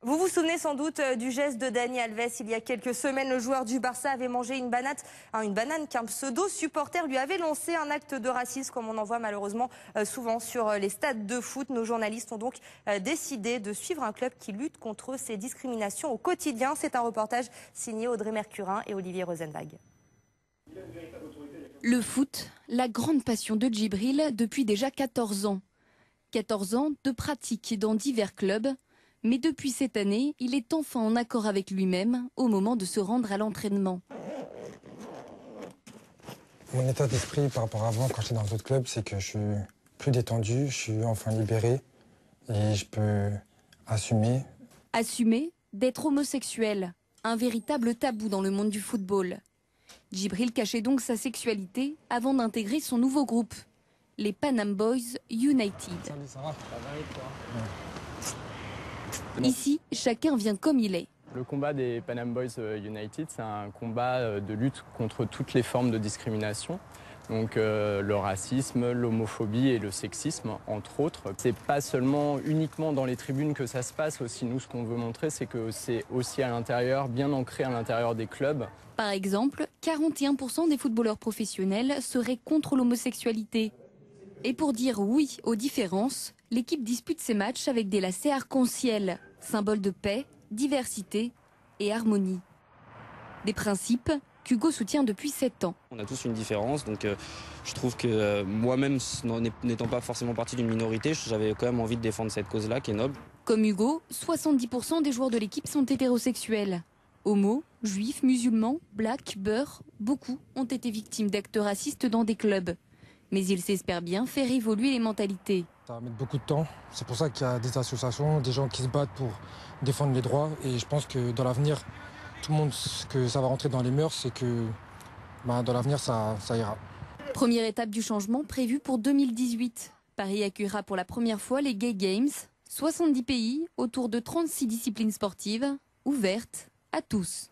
Vous vous souvenez sans doute du geste de Dani Alves. Il y a quelques semaines, le joueur du Barça avait mangé une banane qu'un pseudo-supporter lui avait lancé. Un acte de racisme comme on en voit malheureusement souvent sur les stades de foot. Nos journalistes ont donc décidé de suivre un club qui lutte contre ces discriminations au quotidien. C'est un reportage signé Audrey Mercurin et Olivier Rosenwag. Le foot, la grande passion de Djibril depuis déjà 14 ans. 14 ans de pratique dans divers clubs. Mais depuis cette année, il est enfin en accord avec lui-même au moment de se rendre à l'entraînement. Mon état d'esprit par rapport à avant, quand j'étais dans d'autres clubs, c'est que je suis plus détendu, je suis enfin libéré et je peux assumer. Assumer d'être homosexuel, un véritable tabou dans le monde du football. Djibril cachait donc sa sexualité avant d'intégrer son nouveau groupe, les Panam Boys United. Salut, ça va ? Ici, chacun vient comme il est. Le combat des Panam Boys United, c'est un combat de lutte contre toutes les formes de discrimination. Donc le racisme, l'homophobie et le sexisme, entre autres. C'est pas seulement uniquement dans les tribunes que ça se passe. Aussi, nous, ce qu'on veut montrer, c'est que c'est aussi à l'intérieur, bien ancré à l'intérieur des clubs. Par exemple, 41% des footballeurs professionnels seraient contre l'homosexualité. Et pour dire oui aux différences, l'équipe dispute ses matchs avec des lacets arc-en-ciel, symbole de paix, diversité et harmonie. Des principes qu'Hugo soutient depuis 7 ans. On a tous une différence, donc je trouve que moi-même, n'étant pas forcément partie d'une minorité, j'avais quand même envie de défendre cette cause-là qui est noble. Comme Hugo, 70% des joueurs de l'équipe sont hétérosexuels. Homo, juifs, musulmans, blacks, beurs, beaucoup ont été victimes d'actes racistes dans des clubs. Mais ils s'espèrent bien faire évoluer les mentalités. Ça va mettre beaucoup de temps. C'est pour ça qu'il y a des associations, des gens qui se battent pour défendre les droits. Et je pense que dans l'avenir, tout le monde, que ça va rentrer dans les mœurs, c'est que dans l'avenir, ça ira. Première étape du changement prévue pour 2018. Paris accueillera pour la première fois les Gay Games. 70 pays autour de 36 disciplines sportives ouvertes à tous.